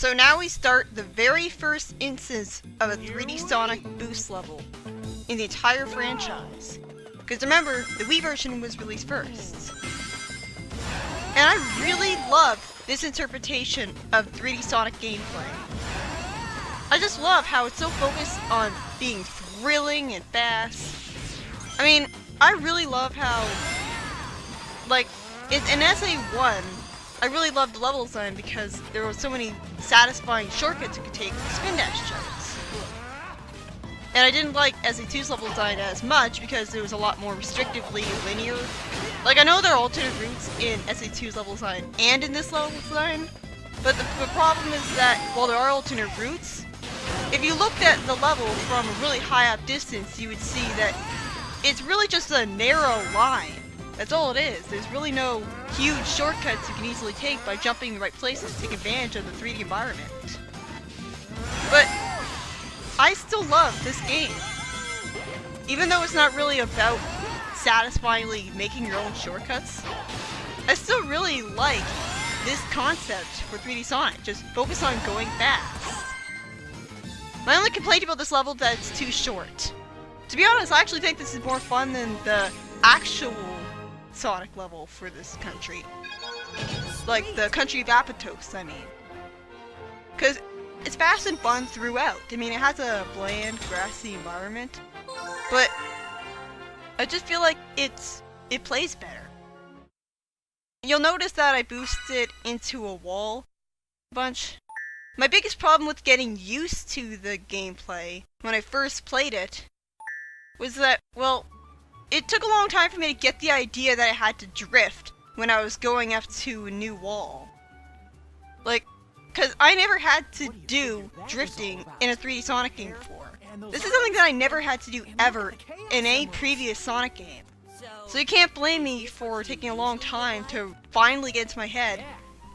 So now we start the very first instance of a 3D Sonic Boost level in the entire franchise. Because remember, the Wii version was released first. And I really love this interpretation of 3D Sonic gameplay. I just love how it's so focused on being thrilling and fast. I mean, I really love how, like, in SA1, I really loved the level design because there were so many satisfying shortcuts you could take with spin dash jumps. And I didn't like SA2's level design as much because it was a lot more restrictively linear. Like, I know there are alternate routes in SA2's level design and in this level design, but the problem is that while there are alternate routes, if you looked at the level from a really high up distance, you would see that it's really just a narrow line. That's all it is. There's really no huge shortcuts you can easily take by jumping in the right places to take advantage of the 3D environment. But I still love this game. Even though it's not really about satisfyingly making your own shortcuts, I still really like this concept for 3D Sonic. Just focus on going fast. My only complaint about this level is that it's too short. To be honest, I actually think this is more fun than the actual Sonic level for this country. Like the country of Apatows, I mean. Because it's fast and fun throughout. I mean, it has a bland, grassy environment, but I just feel like it plays better. You'll notice that I boosted into a wall a bunch. My biggest problem with getting used to the gameplay when I first played it was that, well, it took a long time for me to get the idea that I had to drift when I was going up to a new wall. Like, cause I never had to do drifting in a 3D Sonic game before. This is something that I never had to do ever in any previous Sonic game. So you can't blame me for taking a long time to finally get into my head.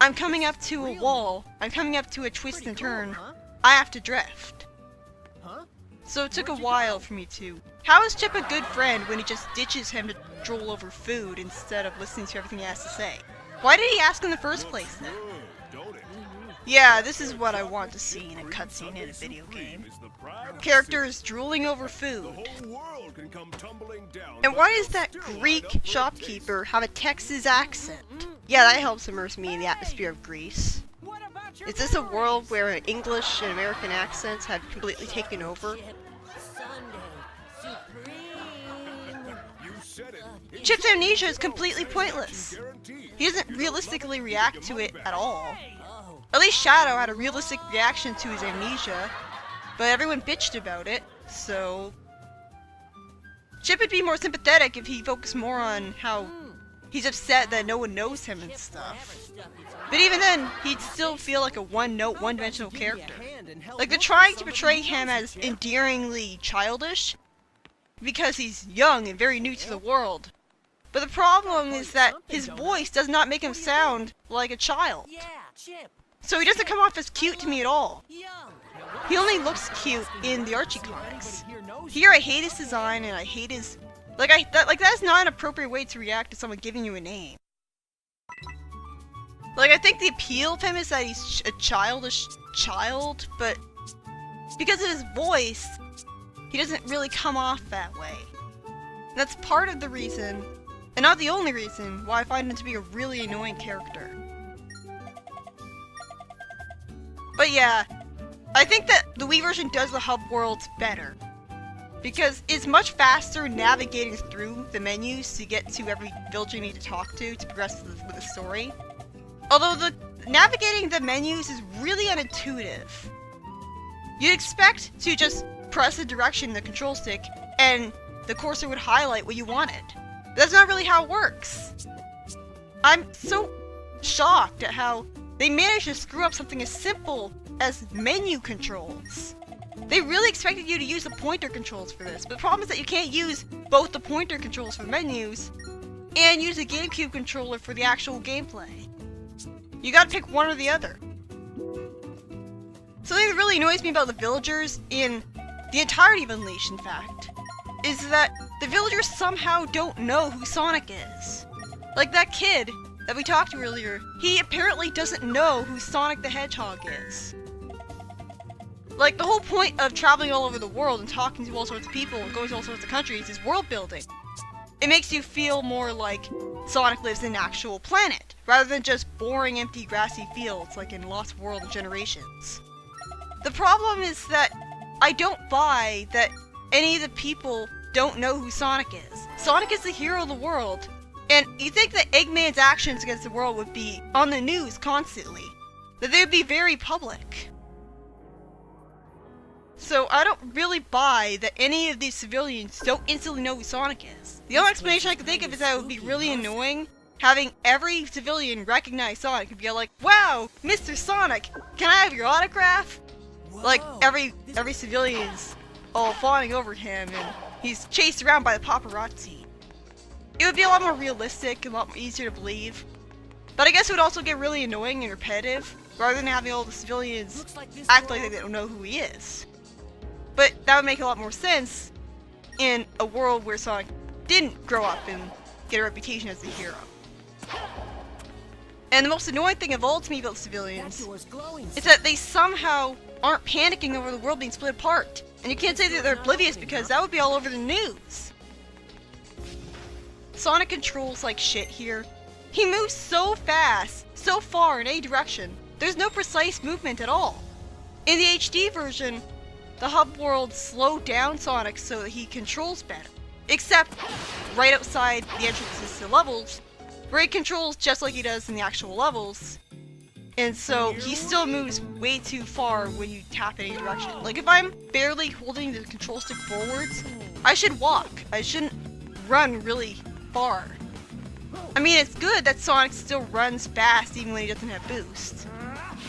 I'm coming up to a wall, I'm coming up to a twist and turn, I have to drift. So it took a while for me to. How is Chip a good friend when he just ditches him to drool over food instead of listening to everything he has to say? Why did he ask in the first place then? Yeah, this is what I want to see in a cutscene in a video game. Characters drooling over food. And why does that Greek shopkeeper have a Texas accent? Yeah, that helps immerse me in the atmosphere of Greece. Is this a world where English and American accents have completely taken over? Chip's amnesia is completely pointless. He doesn't realistically react to it at all. At least Shadow had a realistic reaction to his amnesia, but everyone bitched about it, so Chip would be more sympathetic if he focused more on how he's upset that no one knows him and stuff. But even then, he'd still feel like a one-note, one-dimensional character. Like, they're trying to portray him as endearingly childish because he's young and very new to the world. But the problem is that his voice does not make him sound like a child. So he doesn't come off as cute to me at all. He only looks cute in the Archie comics. Here I hate his design and I hate his... that is not an appropriate way to react to someone giving you a name. Like, I think the appeal of him is that he's a childish child, but because of his voice, he doesn't really come off that way. And that's part of the reason, and not the only reason, why I find him to be a really annoying character. But yeah, I think that the Wii version does the hub worlds better. Because it's much faster navigating through the menus to get to every village you need to talk to progress with the story. Although navigating the menus is really unintuitive. You'd expect to just press a direction in the control stick and the cursor would highlight what you wanted. But that's not really how it works. I'm so shocked at how they managed to screw up something as simple as menu controls. They really expected you to use the pointer controls for this, but the problem is that you can't use both the pointer controls for the menus and use the GameCube controller for the actual gameplay. You gotta pick one or the other. Something that really annoys me about the villagers, in the entirety of Unleashed in fact, is that the villagers somehow don't know who Sonic is. Like that kid that we talked to earlier, he apparently doesn't know who Sonic the Hedgehog is. Like, the whole point of traveling all over the world and talking to all sorts of people and going to all sorts of countries is world building. It makes you feel more like Sonic lives in an actual planet, rather than just boring, empty, grassy fields like in Lost World and Generations. The problem is that I don't buy that any of the people don't know who Sonic is. Sonic is the hero of the world, and you think that Eggman's actions against the world would be on the news constantly, that they would be very public. So I don't really buy that any of these civilians don't instantly know who Sonic is. The only explanation I can think of is that it would be really annoying having every civilian recognize Sonic and be like, "Wow, Mr. Sonic, can I have your autograph?" Like, every civilian's all fawning over him and he's chased around by the paparazzi. It would be a lot more realistic and a lot more easier to believe. But I guess it would also get really annoying and repetitive, rather than having all the civilians act like they don't know who he is. But that would make a lot more sense in a world where Sonic didn't grow up and get a reputation as a hero. And the most annoying thing of all to me about civilians is that they somehow aren't panicking over the world being split apart. And you can't say that they're oblivious because that would be all over the news. Sonic controls like shit here. He moves so fast, so far in any direction. There's no precise movement at all. In the HD version, the hub world slowed down Sonic so that he controls better. Except right outside the entrances to levels, where he controls just like he does in the actual levels. And so he still moves way too far when you tap in any direction. Like, if I'm barely holding the control stick forwards, I should walk. I shouldn't run really far. I mean, it's good that Sonic still runs fast even when he doesn't have boost.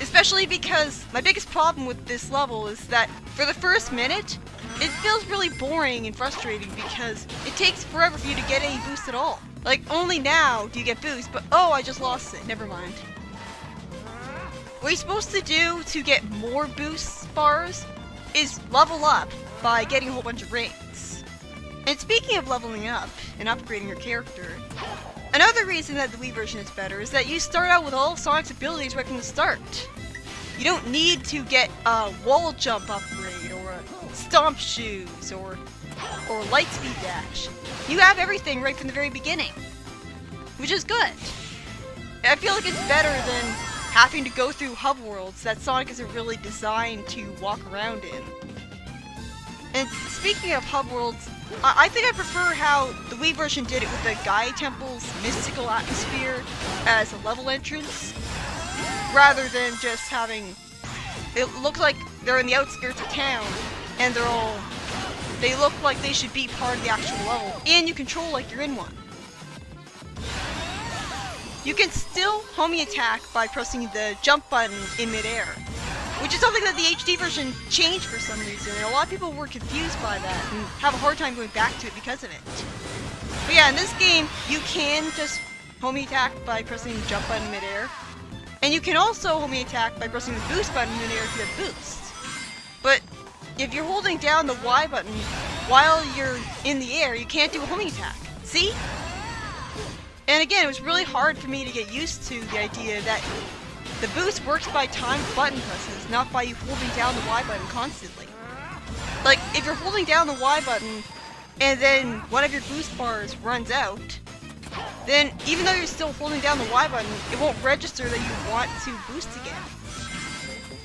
Especially because my biggest problem with this level is that for the first minute, it feels really boring and frustrating because it takes forever for you to get any boost at all. Like, only now do you get boost, but oh, I just lost it. Never mind. What you're supposed to do to get more boost bars is level up by getting a whole bunch of rings. And speaking of leveling up and upgrading your character, another reason that the Wii version is better is that you start out with all of Sonic's abilities right from the start. You don't need to get a wall jump upgrade, or a stomp shoes, or light speed dash. You have everything right from the very beginning, which is good. I feel like it's better than having to go through hub worlds that Sonic isn't really designed to walk around in. And speaking of hub worlds, I think I prefer how the Wii version did it with the Gaia Temple's mystical atmosphere as a level entrance, rather than just having it look like they're in the outskirts of town and they look like they should be part of the actual level, and you control like you're in one. You can still homie attack by pressing the jump button in midair, which is something that the HD version changed for some reason, and a lot of people were confused by that and have a hard time going back to it because of it. But yeah, in this game, you can just homie attack by pressing the jump button in midair, and you can also homie attack by pressing the boost button in midair to get boost. But if you're holding down the Y button while you're in the air, you can't do a homie attack. See? And again, it was really hard for me to get used to the idea that the boost works by timed button presses, not by you holding down the Y button constantly. Like, if you're holding down the Y button, and then one of your boost bars runs out, then even though you're still holding down the Y button, it won't register that you want to boost again.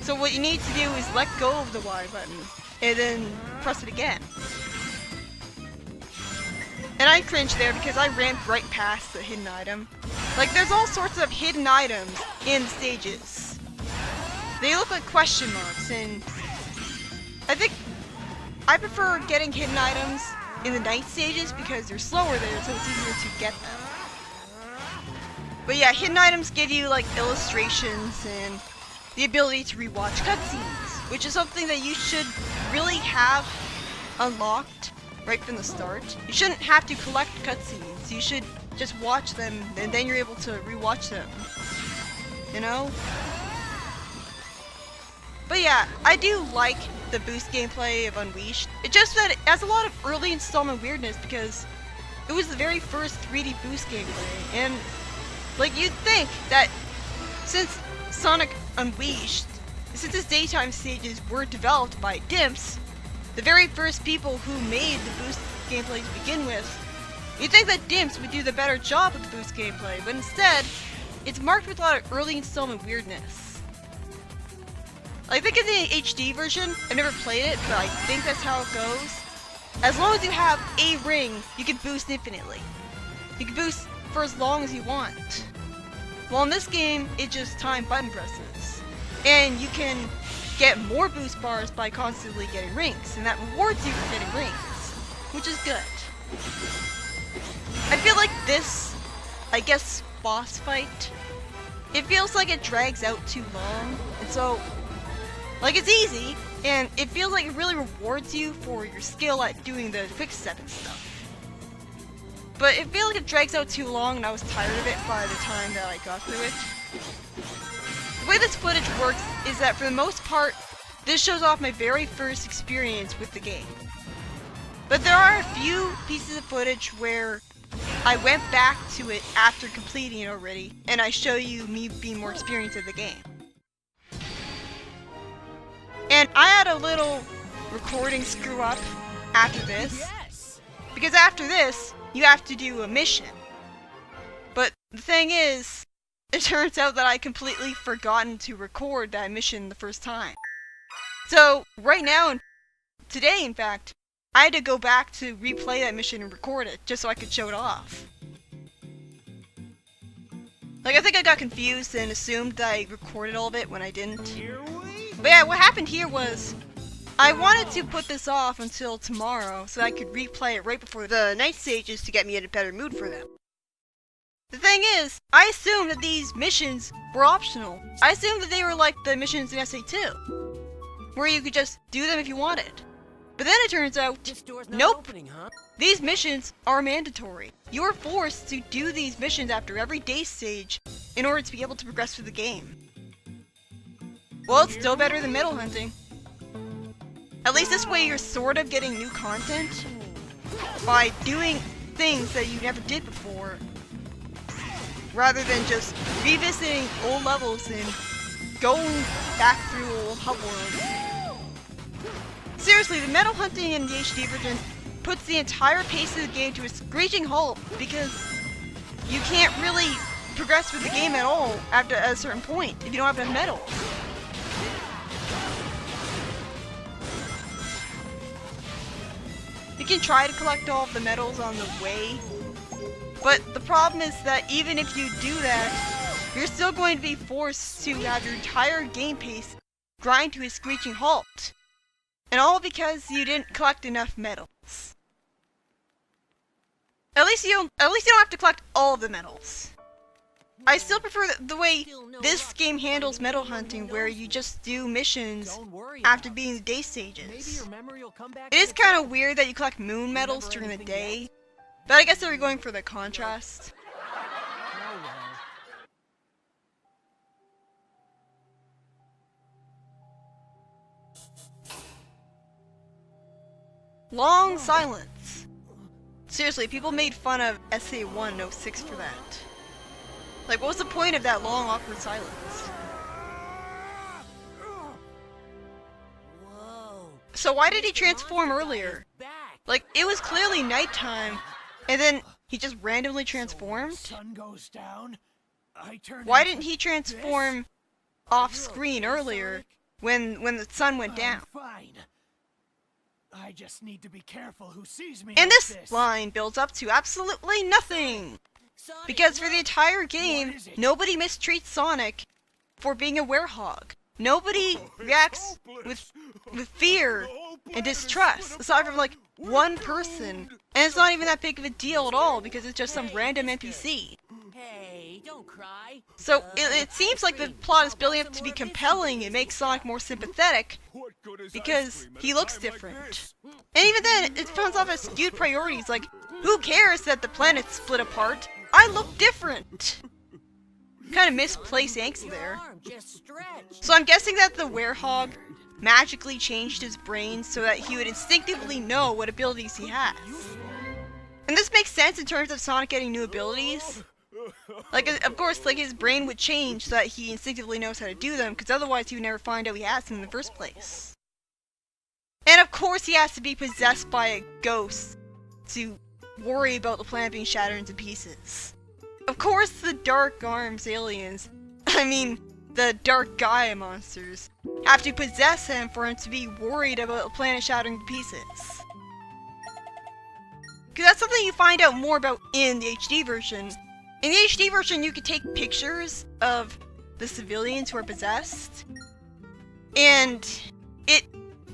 So what you need to do is let go of the Y button, and then press it again. And I cringed there because I ran right past the hidden item. Like, there's all sorts of hidden items in the stages. They look like question marks, and I think I prefer getting hidden items in the night stages because they're slower there, so it's easier to get them. But yeah, hidden items give you like illustrations and the ability to rewatch cutscenes, which is something that you should really have unlocked right from the start. You shouldn't have to collect cutscenes. You should just watch them, and then you're able to rewatch them. You know? But yeah, I do like the boost gameplay of Unleashed. It's just that it has a lot of early installment weirdness because it was the very first 3D boost gameplay, and Like, you'd think that since Sonic Unleashed, since its daytime stages were developed by Dimps, the very first people who made the boost gameplay to begin with, you'd think that Dimps would do the better job with the boost gameplay, but instead, it's marked with a lot of early installment weirdness. I think in the HD version, I've never played it, but I think that's how it goes. As long as you have a ring, you can boost infinitely. You can boost for as long as you want. Well, in this game, it's just time button presses. And you can get more boost bars by constantly getting rings, and that rewards you for getting rings, which is good. I feel like this, I guess, boss fight, it feels like it drags out too long, and so, like, it's easy, and it feels like it really rewards you for your skill at doing the quick step and stuff. But it feels like it drags out too long, and I was tired of it by the time that I got through it. The way this footage works is that for the most part, this shows off my very first experience with the game. But there are a few pieces of footage where I went back to it after completing it already, and I show you me being more experienced in the game. And I had a little recording screw up after this, because after this, you have to do a mission. But the thing is, it turns out that I completely forgotten to record that mission the first time. So, right now, today in fact, I had to go back to replay that mission and record it, just so I could show it off. Like, I think I got confused and assumed that I recorded all of it when I didn't. But yeah, what happened here was, I wanted to put this off until tomorrow so I could replay it right before the night stages to get me in a better mood for them. The thing is, I assumed that these missions were optional. I assumed that they were like the missions in SA2, where you could just do them if you wanted. But then it turns out, nope, these missions are mandatory. You are forced to do these missions after every day stage in order to be able to progress through the game. Well, it's still better than medal hunting. At least this way you're sort of getting new content by doing things that you never did before, rather than just revisiting old levels and going back through old hub worlds. Seriously, the medal hunting in the HD version puts the entire pace of the game to a screeching halt because you can't really progress with the game at all after a certain point if you don't have enough medals. You can try to collect all of the medals on the way, but the problem is that even if you do that, you're still going to be forced to have your entire game pace grind to a screeching halt. And all because you didn't collect enough medals. At least you don't have to collect all of the medals. I still prefer the way this game handles medal hunting, where you just do missions after beating the day stages. It is kind of weird that you collect moon medals during the day, but I guess they were going for the contrast. Long silence. Seriously, people made fun of SA106 for that. Like, what was the point of that long, awkward silence? So why did he transform earlier? Like, it was clearly nighttime, and then he just randomly transformed? Why didn't he transform off-screen earlier, when the sun went down? I just need to be careful who sees me. And this line builds up to absolutely nothing! Because for the entire game, nobody mistreats Sonic for being a werehog. Nobody reacts with fear and distrust, aside from like one person. And it's not even that big of a deal at all, because it's just some random NPC. Hey, don't cry. So it seems like the plot is building up to be compelling and make Sonic more sympathetic, because he looks different. And even then, it comes off as skewed priorities, like, who cares that the planet's split apart? I look different! Kind of misplaced angst there. So I'm guessing that the werehog magically changed his brain so that he would instinctively know what abilities he has. And this makes sense in terms of Sonic getting new abilities. Like, of course, like, his brain would change so that he instinctively knows how to do them, because otherwise he would never find out he has them in the first place. And of course he has to be possessed by a ghost to worry about the planet being shattered into pieces. Of course the Dark Arms aliens, the Dark Gaia monsters, have to possess him for him to be worried about the planet shattering to pieces. Because that's something you find out more about in the HD version. In the HD version, you can take pictures of the civilians who are possessed, and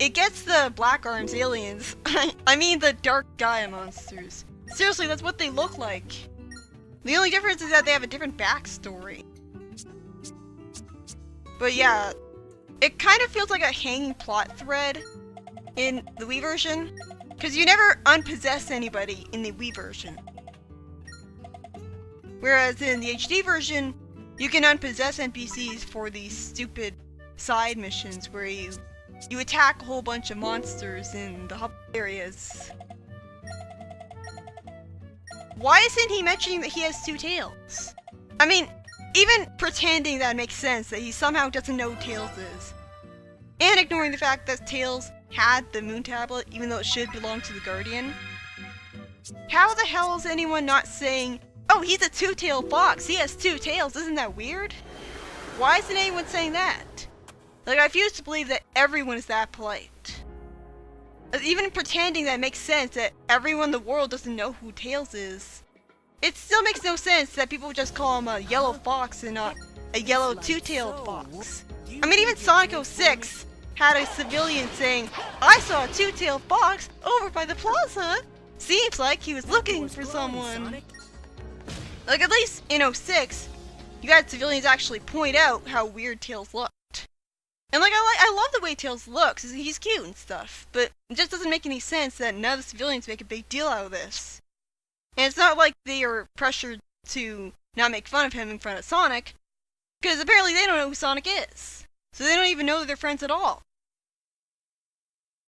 it gets the Black Arms aliens, the Dark Gaia monsters. Seriously, that's what they look like. The only difference is that they have a different backstory. But yeah, it kind of feels like a hanging plot thread in the Wii version, because you never unpossess anybody in the Wii version. Whereas in the HD version, you can unpossess NPCs for these stupid side missions where you attack a whole bunch of monsters in the hub areas. Why isn't he mentioning that he has two tails? Even pretending that makes sense that he somehow doesn't know who Tails is. And ignoring the fact that Tails had the Moon Tablet even though it should belong to the Guardian. How the hell is anyone not saying, oh, he's a two-tailed fox, he has two tails, isn't that weird? Why isn't anyone saying that? Like, I refuse to believe that everyone is that polite. Even pretending that makes sense that everyone in the world doesn't know who Tails is. It still makes no sense that people just call him a yellow fox and not a yellow two-tailed fox. Even Sonic 06 had a civilian saying, I saw a two-tailed fox over by the plaza. Seems like he was looking for someone. Like, at least in 06, you had civilians actually point out how weird Tails looked. And like, I love the way Tails looks, he's cute and stuff, but it just doesn't make any sense that none of the civilians make a big deal out of this. And it's not like they are pressured to not make fun of him in front of Sonic, because apparently they don't know who Sonic is. So they don't even know that they're friends at all.